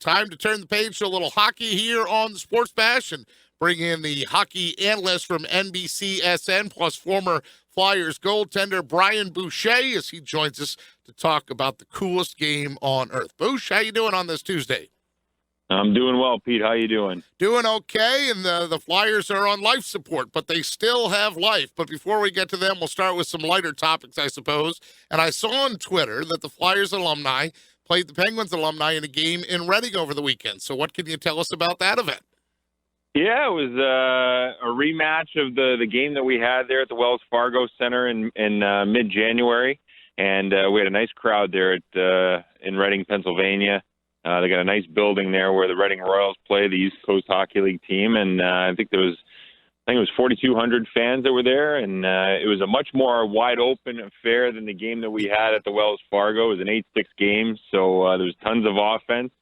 Time to turn the page to a little hockey here on the Sports Bash and bring in the hockey analyst from NBCSN, plus former Flyers goaltender Brian Boucher, as he joins us to talk about the coolest game on earth. Bouch, how you doing on this Tuesday? I'm doing well, Pete. How you doing? Doing okay, and the Flyers are on life support, but they still have life. But before we get to them, we'll start with some lighter topics, I suppose. And I saw on Twitter that the Flyers alumni played the Penguins alumni in a game in Reading over the weekend. So what can you tell us about that event? Yeah, it was a rematch of the game that we had there at the Wells Fargo Center in mid-January. And we had a nice crowd there in Reading, Pennsylvania. They got a nice building there where the Reading Royals play, the East Coast Hockey League team. And I think it was 4,200 fans that were there. And it was a much more wide open affair than the game that we had at the Wells Fargo. It was an 8-6 game, so there was tons of offense.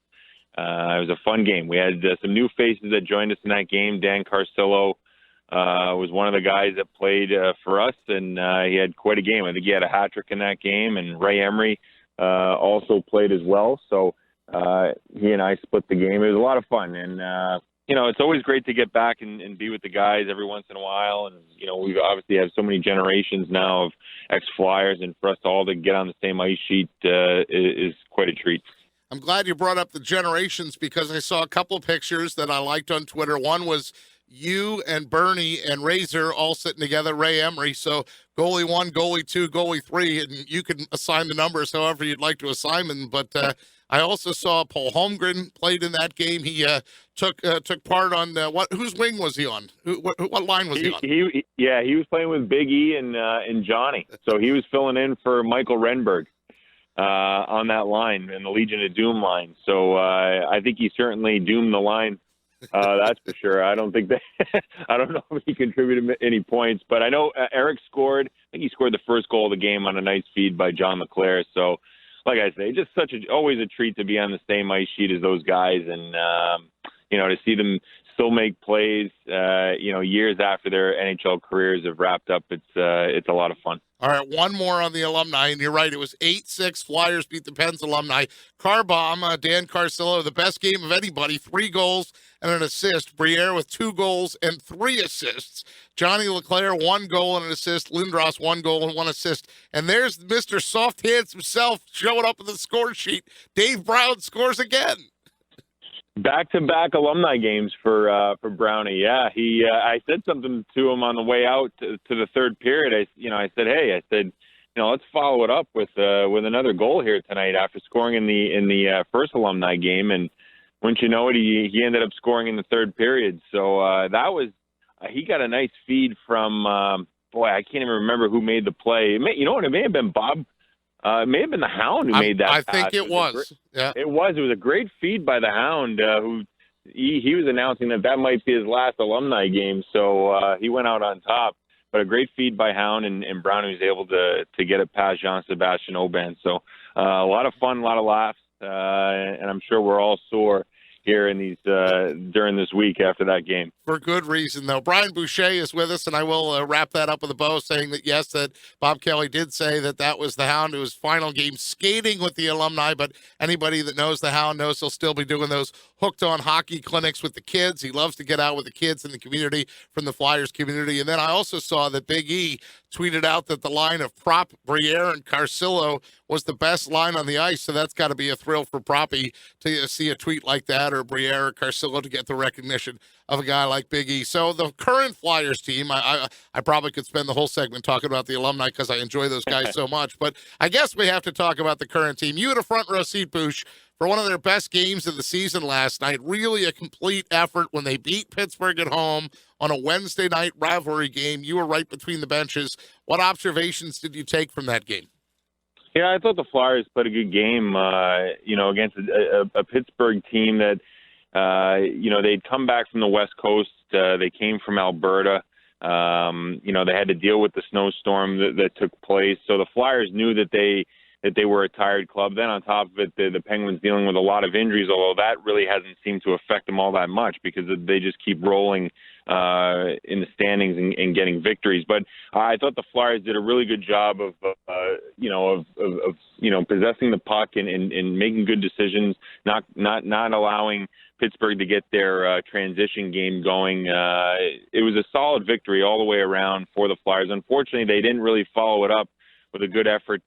It was a fun game. We had some new faces that joined us in that game. Dan Carcillo was one of the guys that played for us, and he had quite a game. I think he had a hat trick in that game, and Ray Emery also played as well. So he and I split the game. It was a lot of fun, and it's always great to get back and be with the guys every once in a while. And we obviously have so many generations now of ex-Flyers, and for us all to get on the same ice sheet is quite a treat. I'm glad you brought up the generations, because I saw a couple of pictures that I liked on Twitter. One was you and Bernie and Razor all sitting together, Ray Emery. So goalie 1, goalie 2, goalie 3, and you can assign the numbers however you'd like to assign them. But I also saw Paul Holmgren played in that game. He took part on whose wing was he on? What line was he on? He was playing with Big E and Johnny. So he was filling in for Michael Renberg on that line, in the Legion of Doom line. So I think he certainly doomed the line. That's for sure. I don't know if he contributed any points, but I know Eric scored. I think he scored the first goal of the game on a nice feed by John LeClaire. So, like I say, just always a treat to be on the same ice sheet as those guys, and to see them still make plays, years after their NHL careers have wrapped up. It's a lot of fun. All right, one more on the alumni, and you're right. It was 8-6. Flyers beat the Pens alumni. Carbomb, Dan Carcillo, the best game of anybody, 3 goals and an assist. Briere with 2 goals and 3 assists. Johnny LeClaire, 1 goal and an assist. Lindros, 1 goal and 1 assist. And there's Mr. Soft Hands himself showing up in the score sheet. Dave Brown scores again. Back-to-back alumni games for Brownie. Yeah, I said something to him on the way out to the third period. I said, let's follow it up with another goal here tonight after scoring in the first alumni game. And wouldn't you know it, he ended up scoring in the third period. So that was he got a nice feed from I can't even remember who made the play. It may have been Bob. It may have been the Hound who made that I pass. think it was. Yeah. It was. It was a great feed by the Hound, who he was announcing that might be his last alumni game, so he went out on top. But a great feed by Hound, and Brown was able to get it past Jean-Sebastian Aubin. So a lot of fun, a lot of laughs, and I'm sure we're all sore here in these during this week after that game. For good reason, though. Brian Boucher is with us, and I will wrap that up with a bow, saying that, yes, that Bob Kelly did say that was the Hound, whose final game skating with the alumni, but anybody that knows the Hound knows he'll still be doing those hooked-on hockey clinics with the kids. He loves to get out with the kids in the community, from the Flyers community. And then I also saw that Big E tweeted out that the line of Prop, Briere, and Carcillo was the best line on the ice, so that's got to be a thrill for Proppy to see a tweet like that, or Briere or Carcillo to get the recognition of a guy like Big E. So the current Flyers team, I probably could spend the whole segment talking about the alumni because I enjoy those guys so much, but I guess we have to talk about the current team. You had a front row seat, Bouch, for one of their best games of the season last night. Really a complete effort when they beat Pittsburgh at home on a Wednesday night rivalry game. You were right between the benches. What observations did you take from that game? Yeah, I thought the Flyers played a good game, against a Pittsburgh team that, they'd come back from the West Coast. They came from Alberta. They had to deal with the snowstorm that took place. So the Flyers knew that they were a tired club. Then on top of it, the Penguins dealing with a lot of injuries, although that really hasn't seemed to affect them all that much because they just keep rolling in the standings and getting victories. But I thought the Flyers did a really good job of possessing the puck and making good decisions, not allowing Pittsburgh to get their transition game going. It was a solid victory all the way around for the Flyers. Unfortunately, they didn't really follow it up with a good effort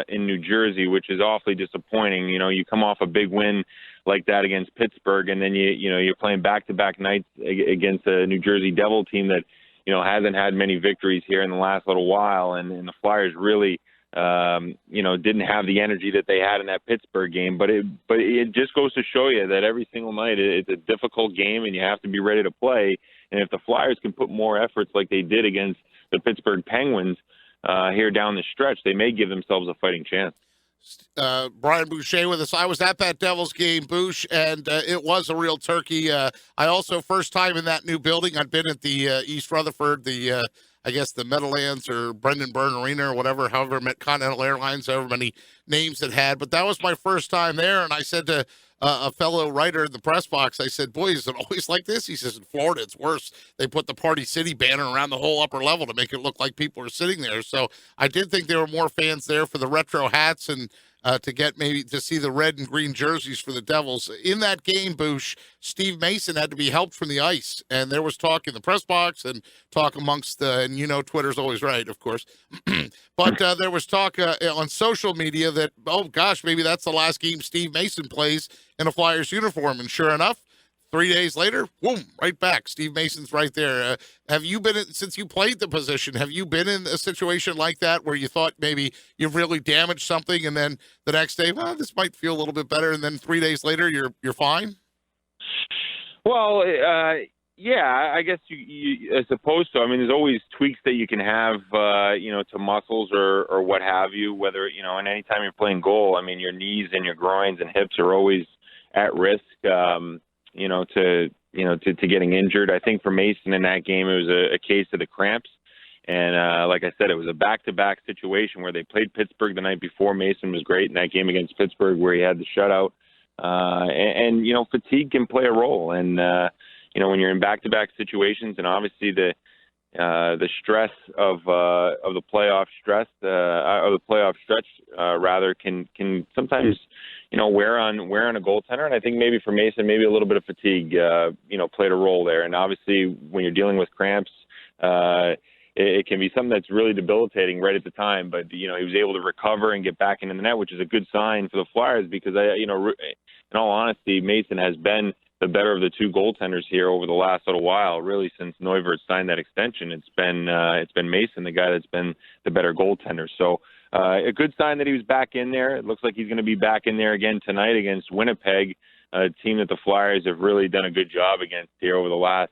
in New Jersey, which is awfully disappointing. You know, you come off a big win like that against Pittsburgh, and then you're playing back-to-back nights against a New Jersey Devil team that hasn't had many victories here in the last little while, and the Flyers really didn't have the energy that they had in that Pittsburgh game. But it just goes to show you that every single night it's a difficult game, and you have to be ready to play. And if the Flyers can put more efforts like they did against the Pittsburgh Penguins here down the stretch, they may give themselves a fighting chance. Brian Boucher with us. I was at that Devils game, Bouch, and it was a real turkey. I also, first time in that new building, I'd been at the East Rutherford, I guess the Meadowlands or Brendan Byrne Arena or whatever, however, Continental Airlines, however many names it had. But that was my first time there, and I said to a fellow writer in the press box, I said, boy, is it always like this? He says, in Florida, it's worse. They put the Party City banner around the whole upper level to make it look like people are sitting there. So I did think there were more fans there for the retro hats and to get maybe to see the red and green jerseys for the Devils. In that game, Bouch, Steve Mason had to be helped from the ice. And there was talk in the press box and talk amongst, and Twitter's always right, of course. But there was talk on social media that, oh, gosh, maybe that's the last game Steve Mason plays in a Flyers uniform. And sure enough, 3 days later, boom, right back. Steve Mason's right there. Have you been, since you played the position, have you been in a situation like that where you thought maybe you've really damaged something and then the next day, well, this might feel a little bit better, and then 3 days later you're fine? Well, yeah, I guess you as opposed to, I mean, there's always tweaks that you can have, to muscles or what have you, whether, and anytime you're playing goal, I mean, your knees and your groins and hips are always at risk, to getting injured. I think for Mason in that game, it was a case of the cramps. And like I said, it was a back-to-back situation where they played Pittsburgh the night before. Mason was great in that game against Pittsburgh where he had the shutout. And fatigue can play a role. And, when you're in back-to-back situations, and obviously the stress of the playoff stress, or the playoff stretch, rather, can sometimes, wear on a goaltender. And I think maybe for Mason, maybe a little bit of fatigue, played a role there. And obviously when you're dealing with cramps, it can be something that's really debilitating right at the time. But, he was able to recover and get back into the net, which is a good sign for the Flyers because, in all honesty, Mason has been the better of the two goaltenders here over the last little while, really since Neuvirth signed that extension. It's been Mason, the guy that's been the better goaltender. So a good sign that he was back in there. It looks like he's going to be back in there again tonight against Winnipeg, a team that the Flyers have really done a good job against here over the last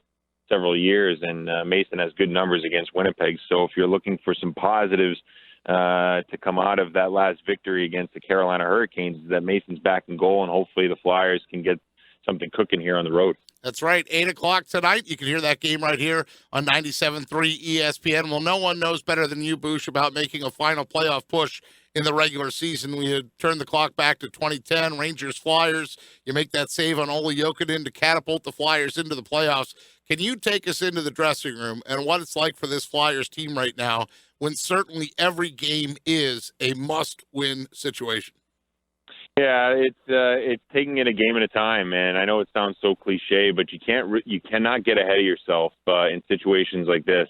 several years. And Mason has good numbers against Winnipeg. So if you're looking for some positives to come out of that last victory against the Carolina Hurricanes, that Mason's back in goal, and hopefully the Flyers can get something cooking here on the road. That's right, 8 o'clock tonight. You can hear that game right here on 97.3 ESPN. Well, no one knows better than you, Bouch, about making a final playoff push in the regular season. We had turned the clock back to 2010, Rangers-Flyers. You make that save on Ole Jokinen to catapult the Flyers into the playoffs. Can you take us into the dressing room and what it's like for this Flyers team right now when certainly every game is a must-win situation? Yeah, it's taking it a game at a time, man. I know it sounds so cliche, but you cannot get ahead of yourself in situations like this.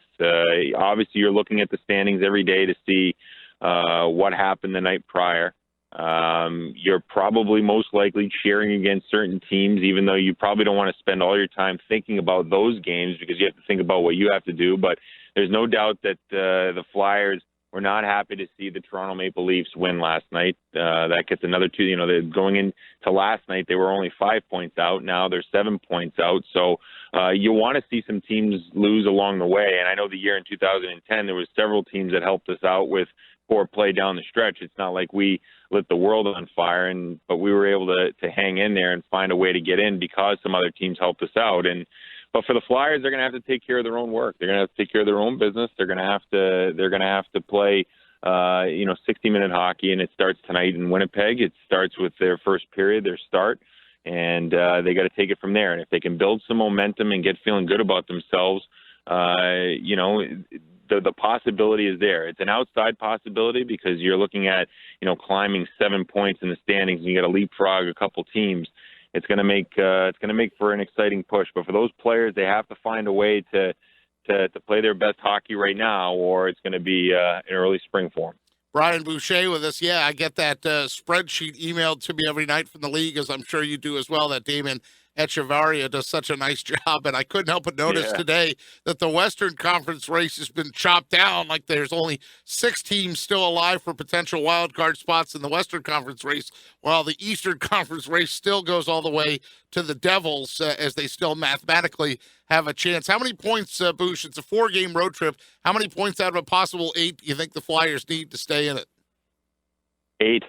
Obviously, you're looking at the standings every day to see what happened the night prior. You're probably most likely cheering against certain teams, even though you probably don't want to spend all your time thinking about those games because you have to think about what you have to do. But there's no doubt that the Flyers were not happy to see the Toronto Maple Leafs win last night. That gets another two. They're going into last night, they were only 5 points out. Now they're 7 points out. So you want to see some teams lose along the way. And I know the year in 2010, there was several teams that helped us out with poor play down the stretch. It's not like we lit the world on fire, but we were able to hang in there and find a way to get in because some other teams helped us out. But for the Flyers, they're going to have to take care of their own work. They're going to have to take care of their own business. They're going to have to play, 60-minute hockey, and it starts tonight in Winnipeg. It starts with their first period, their start, and they got to take it from there. And if they can build some momentum and get feeling good about themselves, the possibility is there. It's an outside possibility because you're looking at, climbing 7 points in the standings and you got to leapfrog a couple teams. It's going to make for an exciting push. But for those players, they have to find a way to play their best hockey right now, or it's going to be an early spring for them. Brian Boucher with us. Yeah, I get that spreadsheet emailed to me every night from the league, as I'm sure you do as well, that Damon Echevarria does such a nice job. And I couldn't help but notice today that the Western Conference race has been chopped down. Like there's only 6 teams still alive for potential wild card spots in the Western Conference race, while the Eastern Conference race still goes all the way to the Devils as they still mathematically have a chance. How many points, Bouch? It's a 4-game road trip. How many points out of a possible 8 do you think the Flyers need to stay in it? 8.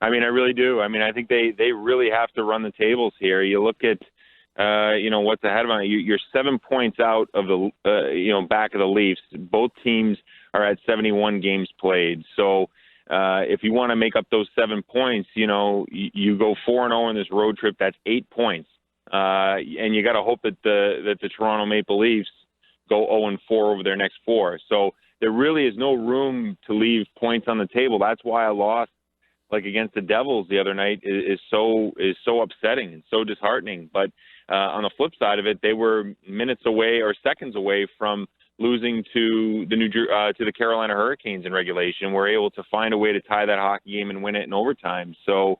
I mean, I really do. I mean, I think they really have to run the tables here. You look at, what's ahead of them. You're 7 points out of the, back of the Leafs. Both teams are at 71 games played. So if you want to make up those 7 points, you go 4-0 in this road trip. That's 8 points. And you got to hope that the Toronto Maple Leafs go 0-4 over their next 4. So there really is no room to leave points on the table. That's why a loss like against the Devils the other night is so upsetting and so disheartening. But on the flip side of it, they were minutes away or seconds away from losing to the Carolina Hurricanes in regulation. Were able to find a way to tie that hockey game and win it in overtime. So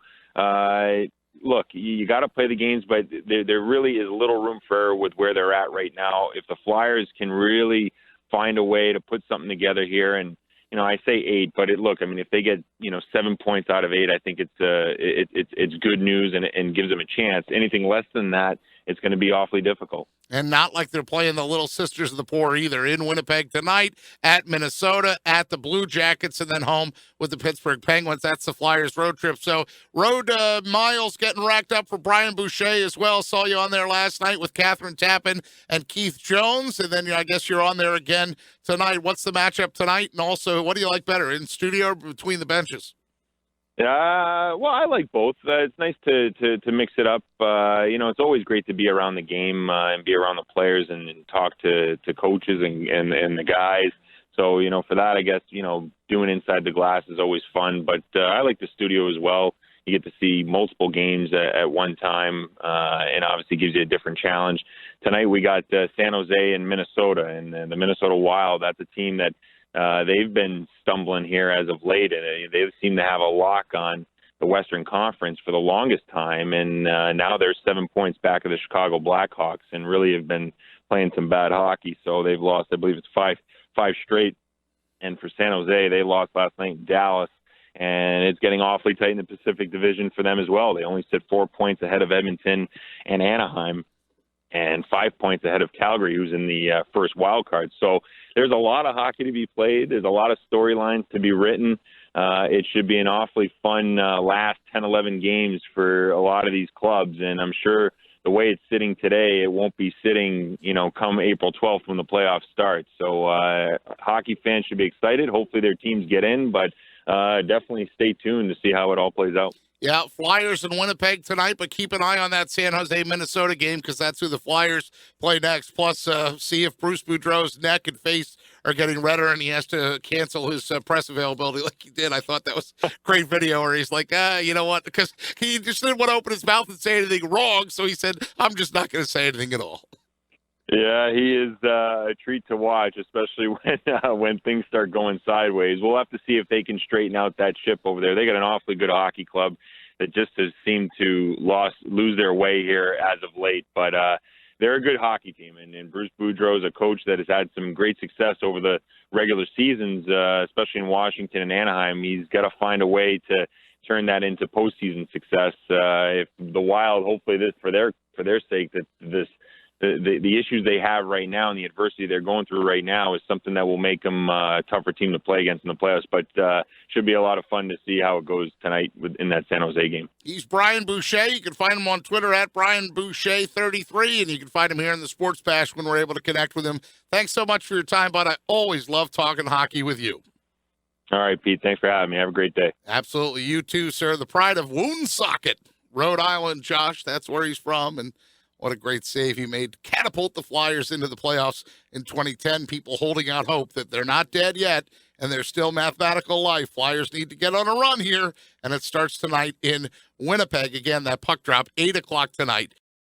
look, you got to play the games, but there really is little room for error with where they're at right now. If the Flyers can really find a way to put something together here, and I say 8, but if they get 7 points out of 8, I think it's good news and gives them a chance. Anything less than that, it's going to be awfully difficult. And not like they're playing the Little Sisters of the Poor either. In Winnipeg tonight, at Minnesota, at the Blue Jackets, and then home with the Pittsburgh Penguins. That's the Flyers road trip. So road miles getting racked up for Brian Boucher as well. Saw you on there last night with Catherine Tappan and Keith Jones. And then I guess you're on there again tonight. What's the matchup tonight? And also, what do you like better, in studio or between the benches? Well, I like both. It's nice to mix it up. It's always great to be around the game and be around the players and talk to coaches and the guys. So, for that, I guess, doing Inside the Glass is always fun. But I like the studio as well. You get to see multiple games at one time, and obviously gives you a different challenge. Tonight we got San Jose and Minnesota, and the Minnesota Wild. That's a team that they've been stumbling here as of late, and they seem to have a lock on the Western Conference for the longest time, and now they're 7 points back of the Chicago Blackhawks and really have been playing some bad hockey. So they've lost, I believe it's five straight. And for San Jose, they lost last night in Dallas, and it's getting awfully tight in the Pacific Division for them as well. They only sit 4 points ahead of Edmonton and Anaheim, and 5 points ahead of Calgary, who's in the first wild card. So there's a lot of hockey to be played. There's a lot of storylines to be written. It should be an awfully fun last 10, 11 games for a lot of these clubs. And I'm sure the way it's sitting today, it won't be sitting, come April 12th when the playoffs start. So hockey fans should be excited. Hopefully their teams get in, but definitely stay tuned to see how it all plays out. Yeah, Flyers in Winnipeg tonight, but keep an eye on that San Jose, Minnesota game because that's who the Flyers play next. Plus, see if Bruce Boudreau's neck and face are getting redder and he has to cancel his press availability like he did. I thought that was a great video where he's like, you know what, because he just didn't want to open his mouth and say anything wrong, so he said, I'm just not going to say anything at all. Yeah, he is a treat to watch, especially when things start going sideways. We'll have to see if they can straighten out that ship over there. They got an awfully good hockey club that just has seemed to lose their way here as of late. But they're a good hockey team, and Bruce Boudreau is a coach that has had some great success over the regular seasons, especially in Washington and Anaheim. He's got to find a way to turn that into postseason success. If the Wild, hopefully, this for their sake, that the issues they have right now and the adversity they're going through right now is something that will make them a tougher team to play against in the playoffs. But should be a lot of fun to see how it goes tonight in that San Jose game. He's Brian Boucher. You can find him on Twitter at BrianBoucher33, and you can find him here in the Sports Bash when we're able to connect with him. Thanks so much for your time, bud. I always love talking hockey with you. All right, Pete. Thanks for having me. Have a great day. Absolutely. You too, sir. The pride of Woonsocket. Rhode Island, Josh. That's where he's from. And what a great save he made. Catapult the Flyers into the playoffs in 2010. People holding out hope that they're not dead yet and there's still mathematical life. Flyers need to get on a run here, and it starts tonight in Winnipeg. Again, that puck drop, 8 o'clock tonight